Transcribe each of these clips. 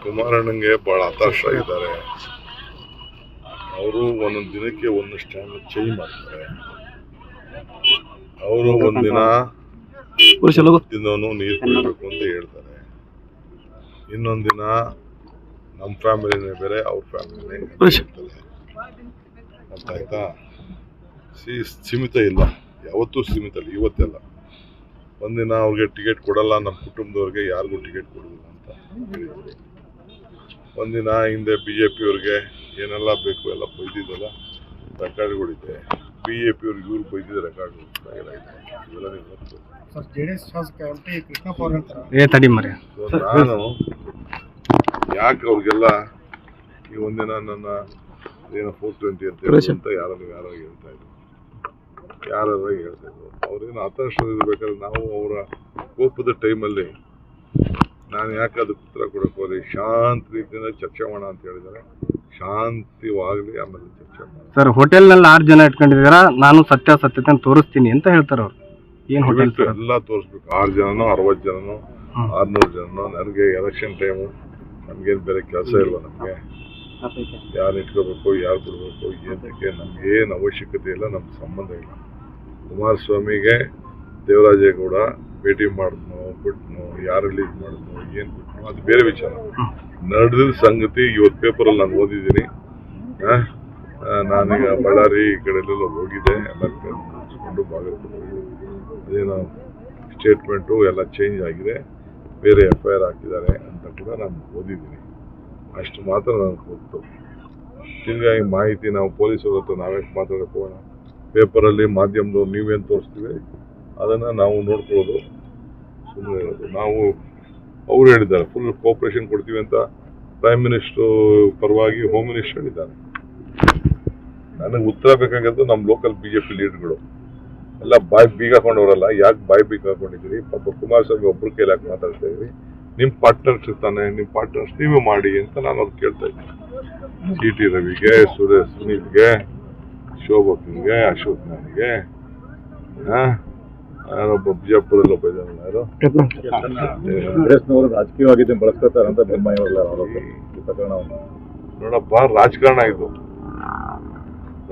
ಕುಮಾರಣ್ಣಂಗೆ ಬಹಳ ಹತಾಶ ಇದ್ದಾರೆ. ಅವರು ಒಂದೊಂದು ದಿನಕ್ಕೆ ಒಂದಷ್ಟು ಟೈಮ್ ಚೇಂಜ್ ಮಾಡ್ತಾರೆ. ಅವರು ಒಂದಿನ ನೀರು ಕುಡಿಬೇಕು ಅಂತ ಹೇಳ್ತಾರೆ, ಇನ್ನೊಂದು ದಿನ ನಮ್ಮ ಫ್ಯಾಮಿಲಿನೇ ಬೇರೆ ಅವ್ರ ಫ್ಯಾಮಿಲಿನೇ ಹೇಳ್ತಾರೆ. ಅರ್ಥ ಆಯ್ತಾ? ಸೀಮಿತ ಇಲ್ಲ, ಯಾವತ್ತೂ ಸೀಮಿತ ಇಲ್ಲ, ಇವತ್ತೆಲ್ಲ. ಒಂದಿನ ಅವ್ರಿಗೆ ಟಿಕೆಟ್ ಕೊಡಲ್ಲ, ನಮ್ಮ ಕುಟುಂಬದವ್ರಿಗೆ ಯಾರಿಗೂ ಟಿಕೆಟ್ ಕೊಡೋದಿಲ್ಲ ಅಂತ ಹೇಳಿದ್ರು. ಒಂದಿನ ಹಿಂದೆ BJP ಅವ್ರಿಗೆ ಏನೆಲ್ಲ ಬೇಕು ಎಲ್ಲ ಬೈದಿದ್ದಲ್ಲ ರೆಕಾರ್ಡ್ಗಳಿದೆ. BJP ಅವ್ರಿಗೆ ಇವ್ರು ಬೈದಿದ್ದ ರೆಕಾರ್ಡ್ಗಳು ಎಲ್ಲ ಇದೆ. ಇವೆಲ್ಲ ನಾನು ಯಾಕೆ ಅವ್ರಿಗೆಲ್ಲ ಈ ಒಂದಿನ ನನ್ನ ಏನೋ 420 ಅಂತ ಯಾರು ಹೇಳ್ತಾ ಇದ್ರು, ಹೇಳ್ತಾ ಇದ್ರು. ಅವ್ರೇನು ಹತಾಶರಾಗಿರ್ಬೇಕಾದ್ರೆ ನಾವು ಅವರ ಕೋಪದ ಟೈಮಲ್ಲಿ ನಾನು ಯಾಕೆ ಅದಕ್ಕೆ ಉತ್ತರ ಕೊಡಕ್ಕೆ ಹೋದೆ, ಶಾಂತ ರೀತಿಯಿಂದ ಚರ್ಚೆ ಮಾಡೋಣ ಅಂತ ಹೇಳಿದ್ದಾರೆ. ಶಾಂತಿವಾಗಲಿ, ಆಮೇಲೆ ಚರ್ಚೆ ಮಾಡಿ. ಸರ್, ಹೋಟೆಲ್ನಲ್ಲಿ 6 ಜನ ಇಟ್ಕೊಂಡಿದ್ದೀರಾ, ನಾನು ಸತ್ಯಾಸತ್ಯತೆ ತೋರಿಸ್ತೀನಿ ಅಂತ ಹೇಳ್ತಾರೆ ಅವ್ರು. ಏನು ಹೋಟೆಲ್ ಎಲ್ಲ ತೋರಿಸ್ಬೇಕು. 6 ಜನನೋ 60 ಜನನೋ 600 ಜನನೋ. ನನಗೆ ಎಲೆಕ್ಷನ್ ಟೈಮು, ನಮ್ಗೇನು ಬೇರೆ ಕೆಲಸ ಇಲ್ವ? ನಮಗೆ ಯಾರು ಇಟ್ಕೋಬೇಕು, ಯಾರು ಬಿಡಬೇಕು, ಏನಕ್ಕೆ ನಮ್ಗೇನು ಅವಶ್ಯಕತೆ ಇಲ್ಲ, ನಮ್ಗೆ ಸಂಬಂಧ ಇಲ್ಲ. ಕುಮಾರಸ್ವಾಮಿಗೆ ದೇವರಾಜೇಗೌಡ ಭೇಟಿ ಮಾಡಿದ್ನೋ ಬಿಟ್ನೋ, ಯಾರು ರಿಲೀಸ್ ಮಾಡಿದ್ನೋ, ಏನು ಬಿಟ್ನೋ, ಅದು ಬೇರೆ ವಿಚಾರ. ನಡೆದಿದ್ದ ಸಂಗತಿ ಇವತ್ತು ಪೇಪರಲ್ಲಿ ನಾನು ಓದಿದ್ದೀನಿ. ನಾನೀಗ ಬಳ್ಳಾರಿ ಈ ಕಡೆಯಲ್ಲೆಲ್ಲ ಹೋಗಿದ್ದೆ, ಎಲ್ಲ ಮುಗಿಸ್ಕೊಂಡು ಬಾಗಲಕೋಟೆ ಅದೇನೋ ಸ್ಟೇಟ್ಮೆಂಟು ಎಲ್ಲ ಚೇಂಜ್ ಆಗಿದೆ, ಬೇರೆ FIR ಹಾಕಿದ್ದಾರೆ ಅಂತ ಕೂಡ ನಾನು ಓದಿದ್ದೀನಿ. ಅಷ್ಟು ಮಾತ್ರ ನನಗೆ ಗೊತ್ತು. ಹೀಗಾಗಿ ಮಾಹಿತಿ ನಾವು ಪೊಲೀಸರ ಹತ್ರ ನಾವೇ ಮಾತಾಡಕ್ಕೆ ಹೋಗೋಣ. ಪೇಪರಲ್ಲಿ ಮಾಧ್ಯಮದವ್ರು ನೀವೇನು ತೋರಿಸ್ತೀವಿ ಅದನ್ನು ನಾವು ನೋಡ್ಕೊಳ್ಳೋದು, ಸುಮ್ಮನೆ ಇರೋದು. ನಾವು ಅವ್ರು ಹೇಳಿದ್ದಾರೆ ಫುಲ್ ಕೋಆಪರೇಷನ್ ಕೊಡ್ತೀವಿ ಅಂತ. ಪ್ರೈಮ್ ಮಿನಿಸ್ಟ್ರು ಪರವಾಗಿ ಹೋಮ್ ಮಿನಿಸ್ಟರ್ ಹೇಳಿದ್ದಾರೆ. ನನಗೆ ಉತ್ತರ ಬೇಕಾಗದ್ದು ನಮ್ಮ ಲೋಕಲ್ BJP ಲೀಡರ್ಗಳು ಎಲ್ಲ ಬಾಯಿ ಬೀಗ ಹಾಕೊಂಡವರಲ್ಲ. ಯಾಕೆ ಬಾಯಿ ಬೀಗ ಹಾಕೊಂಡಿದ್ದೀರಿ? ಪಾಪ ಕುಮಾರಸ್ವಾಮಿ ಒಬ್ರು ಕೈಲಿ ಯಾಕೆ ಮಾತಾಡ್ತಾ ಇದ್ರಿ? ನಿಮ್ಮ ಪಾರ್ಟ್ನರ್ಸ್ ಇರ್ತಾನೆ, ನಿಮ್ಮ ಪಾರ್ಟ್ನರ್ಸ್ ನೀವೇ ಮಾಡಿ ಅಂತ ನಾನು ಅವ್ರು ಕೇಳ್ತಾ ಇದ್ದೀನಿ. CT ರವಿಗೆ, ಸುನೀಲ್ಗೆ, ಶೋಭಕ್ಗೆ, ಅಶೋಕ್ ನನಗೆ, ಯಾರೊಬ್ಬ ಬಿಜಾಪುರಲ್ಲಿ ಒಬ್ಬ ಇದ್ದಾನಲ್ಲ, ಯಾರು ರಾಜಕೀಯವಾಗಿ ಬಳಸ್ಕೊತಾರಂತ ನೋಡಪ್ಪ, ರಾಜಕಾರಣ ಇದು.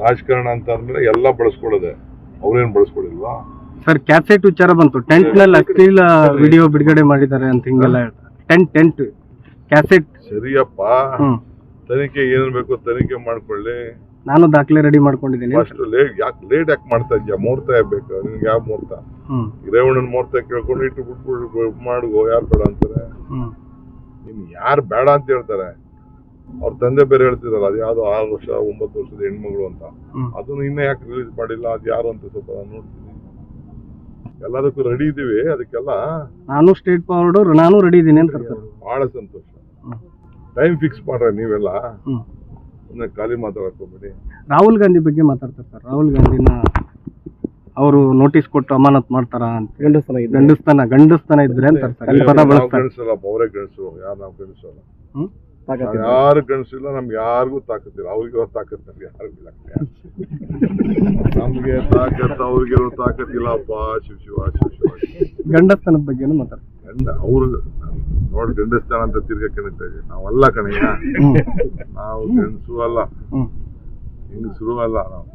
ರಾಜಕಾರಣ ಅಂತ ಅಂದ್ಮೇಲೆ ಎಲ್ಲ ಬಳಸ್ಕೊಳ್ಳೋದೆ. ಅವ್ರೇನು ಬಳಸ್ಕೊಳ್ಳಿಲ್ವಾ? ಸರ್, ಕ್ಯಾಸೆಟ್ ವಿಚಾರ ಬಂತು. ಟೆಂಟ್ನಲ್ಲಿ ಅಶ್ಲೀಲ ವಿಡಿಯೋ ಬಿಡುಗಡೆ ಮಾಡಿದ್ದಾರೆ ಅಂತ ಹಿಂಗೆಲ್ಲ ಟೆಂಟ್ ಕ್ಯಾಸೆಟ್. ಸರಿಯಪ್ಪ, ತನಿಖೆ ಏನೇನು ಬೇಕೋ ತನಿಖೆ ಮಾಡ್ಕೊಳ್ಳಿ. ನಾನು ದಾಖಲೆ ರೆಡಿ ಮಾಡ್ಕೊಂಡಿದ್ದೀನಿ. ಫಸ್ಟ್ ಯಾಕೆ ಮಾಡ್ತಾ ಇದ್ಯಾ? ಮುಹೂರ್ತ ಬೇಕು ನಿನ್ಗೆ. ಯಾವ ಮುಹೂರ್ತ? ರೇವಣ್ಣನ ಮುಹೂರ್ತ ಕೇಳ್ಕೊಂಡು ಇಟ್ಟು ಬಿಟ್ಬಿಟ್ಟು ಮಾಡ್ಗೋ. ಯಾರು ಬೇಡ ಅಂತಾರೆ? ನಿನ್ ಯಾರು ಬೇಡ ಅಂತ ಹೇಳ್ತಾರೆ? ಅವ್ರ ತಂದೆ ಬೇರೆ ಹೇಳ್ತಿರಲ್ಲ, ಅದು ಯಾವ್ದೋ 6 ವರ್ಷ 9 ವರ್ಷದ ಹೆಣ್ಮಗಳು ಅಂತ. ಅದನ್ನು ಇನ್ನೂ ಯಾಕೆ ರಿಲೀಸ್ ಮಾಡಿಲ್ಲ? ಅದು ಯಾರು ಅಂತ ಸ್ವಲ್ಪ ನಾನು ನೋಡ್ತೀನಿ. ಎಲ್ಲದಕ್ಕೂ ರೆಡಿ ಇದೀವಿ. ಅದಕ್ಕೆಲ್ಲ ನಾನು ಸ್ಟೇಟ್ ಫಾರ್ವರ್ಡ್, ನಾನು ರೆಡಿ ಇದ್ದೀನಿ ಅಂತ ಹೇಳ್ತಾರೆ. ಬಹಳ ಸಂತೋಷ. ಟೈಮ್ ಫಿಕ್ಸ್ ಮಾಡ್ರೆ ನೀವೆಲ್ಲ ಸುಮ್ಮನೆ ಖಾಲಿ ಮಾತಾಡಕ್ ಹೋಗ್ಬೇಡಿ. ರಾಹುಲ್ ಗಾಂಧಿ ಬಗ್ಗೆ ಮಾತಾಡ್ತಾರೆ ಸರ್. ರಾಹುಲ್ ಗಾಂಧಿನ ಅವರು ನೋಟಿಸ್ ಕೊಟ್ಟು ಅಮಾನತ್ ಮಾಡ್ತಾರ ಅಂತ. ಗಂಡಸ್ತನ ಇದ್ರೆ ಅಂತ ಗಂಡಸಲ್ಲ, ಅವರೇ ಗಂಡಸರು. ಯಾರು ನಾವು ಗಂಡಸಲ್ಲ, ಯಾರು ಗಂಡಸಿಲ್ಲ. ನಮ್ಗೆ ಯಾರಿಗೂ ತಾಕತ್ತಿಲ್ಲ. ಅವ್ರಿಗೆ ತಾಕತ್ ನಮ್ಗೆ ಯಾರಿಗಿಲ್ಲ. ನಮ್ಗೆ ತಾಕತ್ ಅವ್ರಿಗಿರೋ ತಾಕತ್ತಿಲ್ಲಪ್ಪ. ಶಿವ ಗಂಡಸ್ತನದ ಬಗ್ಗೆನೂ ಮಾತಾಡ್ತಾರೆ. ಅವ್ರು ನೋಡಿ, ಗಂಡಸ್ತಾನ ಅಂತ ತಿರ್ಗಕ್ಕೆ ನಾವಲ್ಲ ಕಣಯ್ಯ. ನಾವು ಗಂಡಸರು ಅಲ್ಲ, ಹೆಂಗಸರು ಅಲ್ಲ. ನಾವು